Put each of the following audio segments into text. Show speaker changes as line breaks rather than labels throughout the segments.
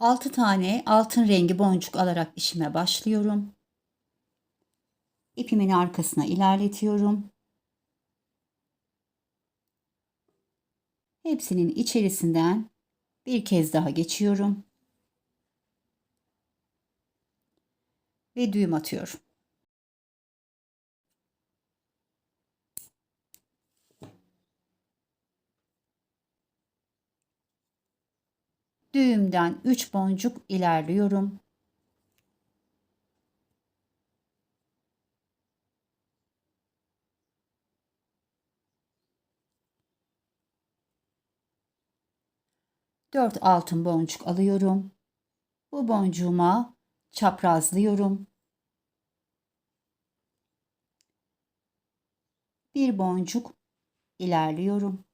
Altı tane altın rengi boncuk alarak işime başlıyorum. İpimin arkasına ilerletiyorum. Hepsinin içerisinden bir kez daha geçiyorum. Ve düğüm atıyorum. Düğümden 3 boncuk ilerliyorum. Dört altın boncuk alıyorum. Bu boncuğuma çaprazlıyorum. Bir boncuk ilerliyorum.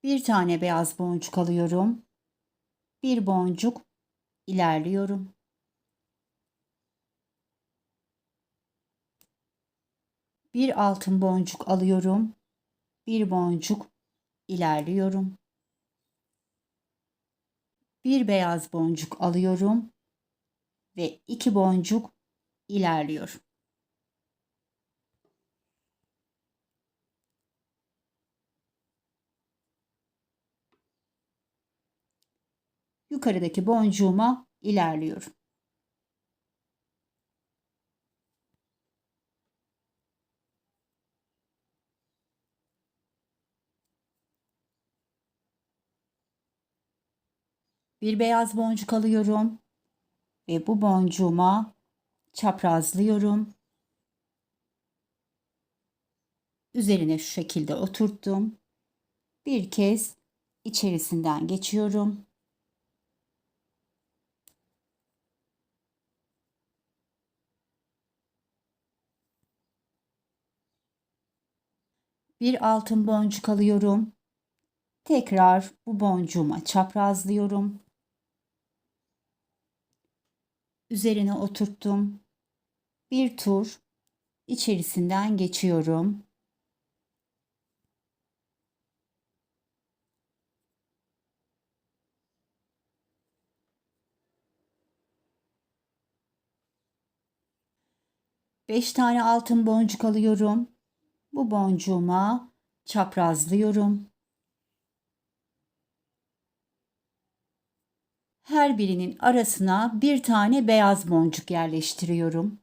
Bir tane beyaz boncuk alıyorum. Bir boncuk ilerliyorum. Bir altın boncuk alıyorum. Bir boncuk ilerliyorum. Bir beyaz boncuk alıyorum ve 2 boncuk ilerliyorum. Yukarıdaki boncuğuma ilerliyorum. Bir beyaz boncuk alıyorum ve bu boncuğuma çaprazlıyorum. Üzerine şu şekilde oturttum. Bir kez içerisinden geçiyorum. Bir altın boncuk alıyorum. Tekrar bu boncuğuma çaprazlıyorum. Üzerine oturttum. Bir tur içerisinden geçiyorum. Beş tane altın boncuk alıyorum. Bu boncuğuma çaprazlıyorum. Her birinin arasına bir tane beyaz boncuk yerleştiriyorum.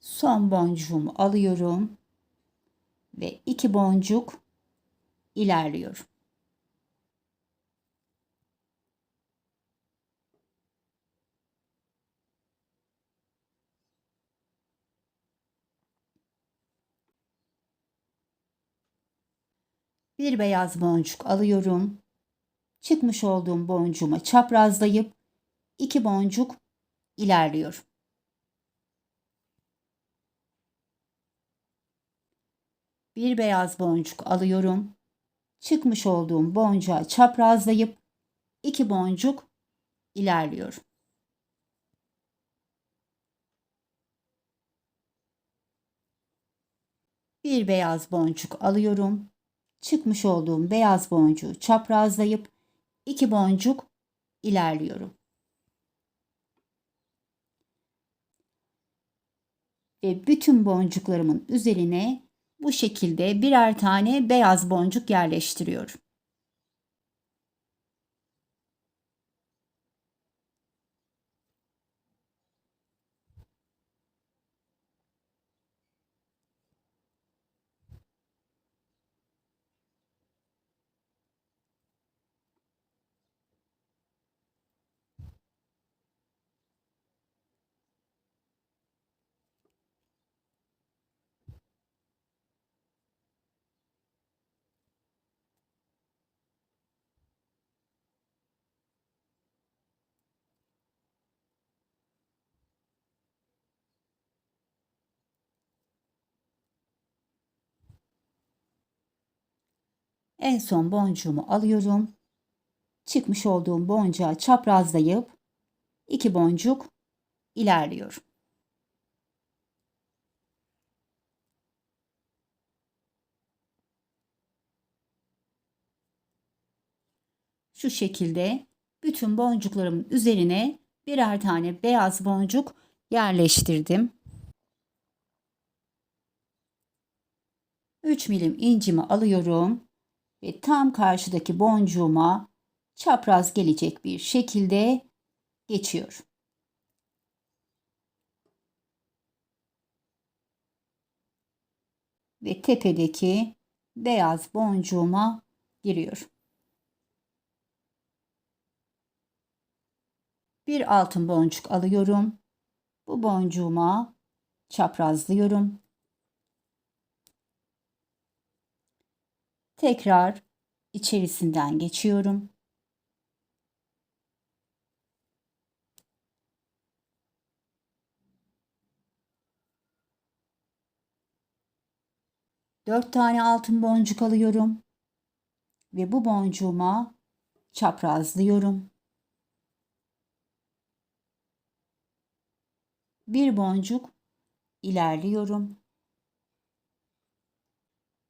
Son boncuğumu alıyorum ve 2 boncuk ilerliyorum. Bir beyaz boncuk alıyorum. Çıkmış olduğum boncuğuma çaprazlayıp 2 boncuk ilerliyorum. Bir beyaz boncuk alıyorum. Çıkmış olduğum boncuğa çaprazlayıp 2 boncuk ilerliyorum. Bir beyaz boncuk alıyorum. Çıkmış olduğum beyaz boncuğu çaprazlayıp 2 boncuk ilerliyorum. Ve bütün boncuklarımın üzerine bu şekilde birer tane beyaz boncuk yerleştiriyorum. En son boncuğumu alıyorum. Çıkmış olduğum boncuğa çaprazlayıp 2 boncuk ilerliyorum. Şu şekilde bütün boncuklarımın üzerine birer tane beyaz boncuk yerleştirdim. 3 milim incimi alıyorum ve tam karşıdaki boncuğuma çapraz gelecek bir şekilde geçiyorum. Ve tepedeki beyaz boncuğuma giriyorum. Bir altın boncuk alıyorum. Bu boncuğuma çaprazlıyorum. Tekrar içerisinden geçiyorum. Dört tane altın boncuk alıyorum ve bu boncuğuma çaprazlıyorum. Bir boncuk ilerliyorum.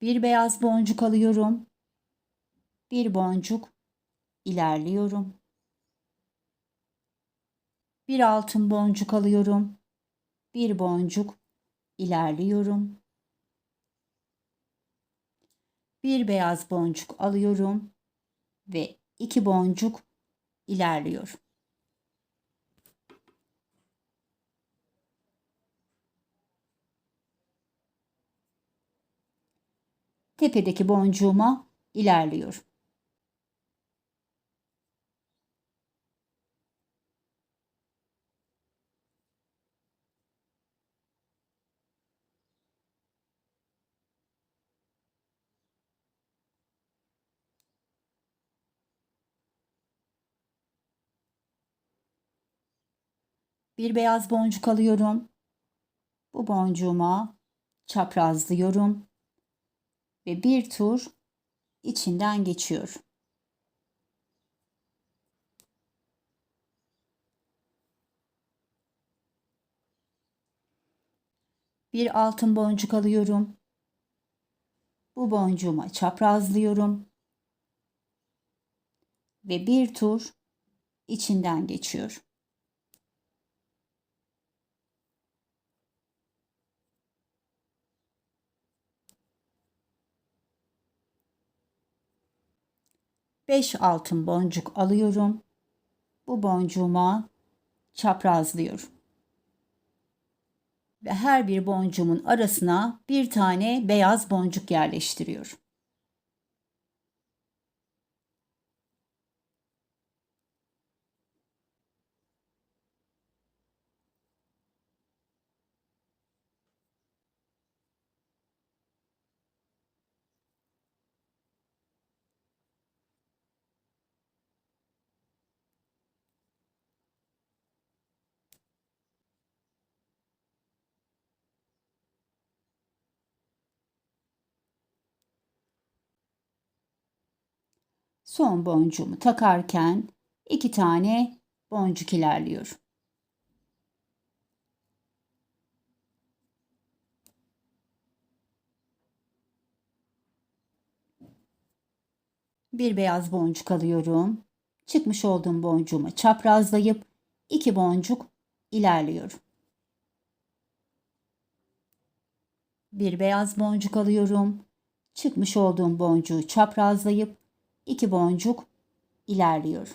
Bir beyaz boncuk alıyorum. Bir boncuk ilerliyorum. Bir altın boncuk alıyorum. Bir boncuk ilerliyorum. Bir beyaz boncuk alıyorum ve 2 boncuk ilerliyorum. Tepedeki boncuğuma ilerliyorum. Bir beyaz boncuk alıyorum. Bu boncuğuma çaprazlıyorum ve bir tur içinden geçiyorum. Bir altın boncuk alıyorum. Bu boncuğuma çaprazlıyorum ve bir tur içinden geçiyorum. Beş altın boncuk alıyorum. Bu boncuğuma çaprazlıyorum. Ve her bir boncuğumun arasına bir tane beyaz boncuk yerleştiriyorum. Son boncuğumu takarken 2 tane boncuk ilerliyorum. Bir beyaz boncuk alıyorum. Çıkmış olduğum boncuğumu çaprazlayıp 2 boncuk ilerliyorum. Bir beyaz boncuk alıyorum. Çıkmış olduğum boncuğu çaprazlayıp 2 boncuk ilerliyorum.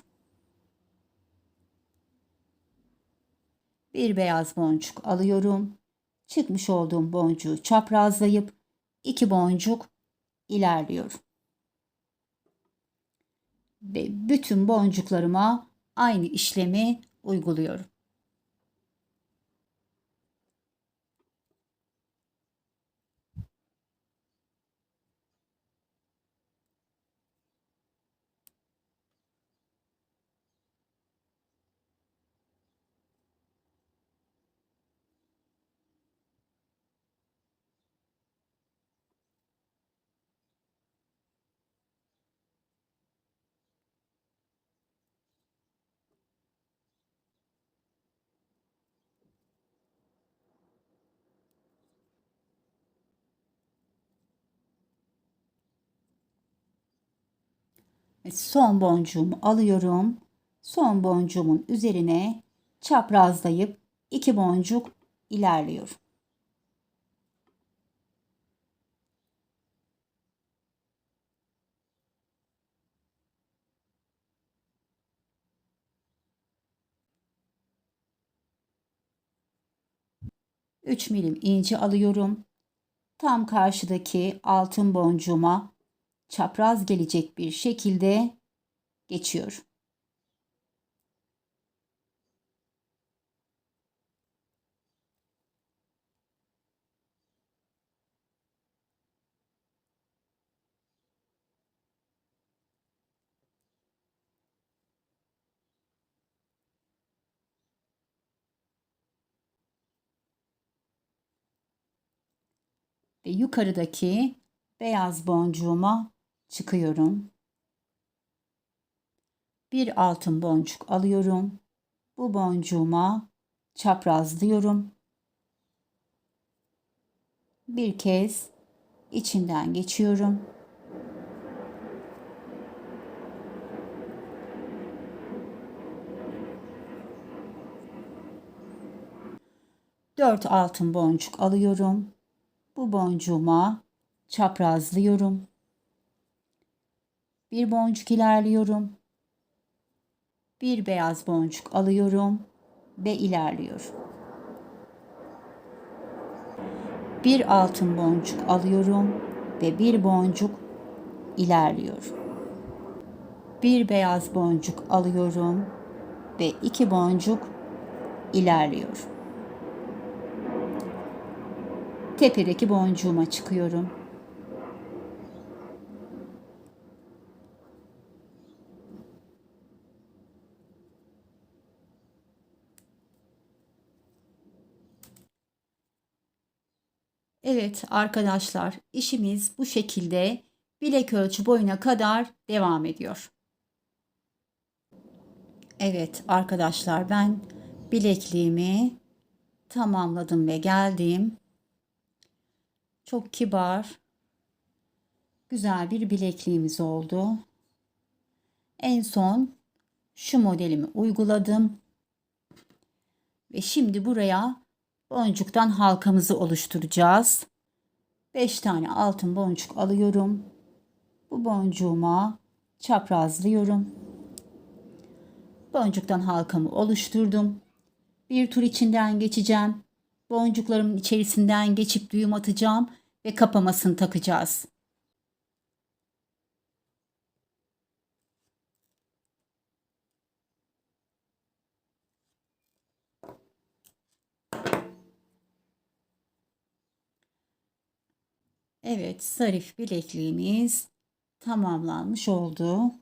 Bir beyaz boncuk alıyorum. Çıkmış olduğum boncuğu çaprazlayıp 2 boncuk ilerliyorum. Ve bütün boncuklarıma aynı işlemi uyguluyorum. Ve son boncuğumu alıyorum. Son boncuğumun üzerine çaprazlayıp 2 boncuk ilerliyorum. Üç milim ince alıyorum. Tam karşıdaki altın boncuğuma çapraz gelecek bir şekilde geçiyorum. Ve yukarıdaki beyaz boncuğuma çıkıyorum. Bir altın boncuk alıyorum. Bu boncuğuma çaprazlıyorum. Bir kez içinden geçiyorum. Dört altın boncuk alıyorum. Bu boncuğuma çaprazlıyorum. Bir boncuk ilerliyorum. Bir beyaz boncuk alıyorum ve ilerliyorum. Bir altın boncuk alıyorum ve bir boncuk ilerliyorum. Bir beyaz boncuk alıyorum ve 2 boncuk ilerliyorum. Tepedeki boncuğuma çıkıyorum. Evet arkadaşlar, işimiz bu şekilde bilek ölçü boyuna kadar devam ediyor. Evet arkadaşlar, ben bilekliğimi tamamladım ve geldim. Çok kibar, güzel bir bilekliğimiz oldu. En son şu modelimi uyguladım. Ve şimdi buraya boncuktan halkamızı oluşturacağız. 5 tane altın boncuk alıyorum. Bu boncuğuma çaprazlıyorum. Boncuktan halkamı oluşturdum. Bir tur içinden geçeceğim. Boncuklarımın içerisinden geçip düğüm atacağım ve kapamasını takacağız. Evet, zarif bilekliğimiz tamamlanmış oldu.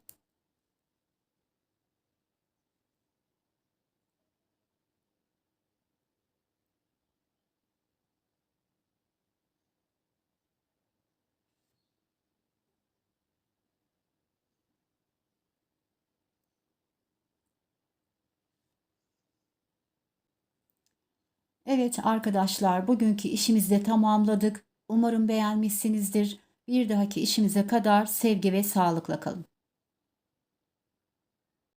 Evet arkadaşlar, bugünkü işimizi de tamamladık. Umarım beğenmişsinizdir. Bir dahaki işimize kadar sevgi ve sağlıkla kalın.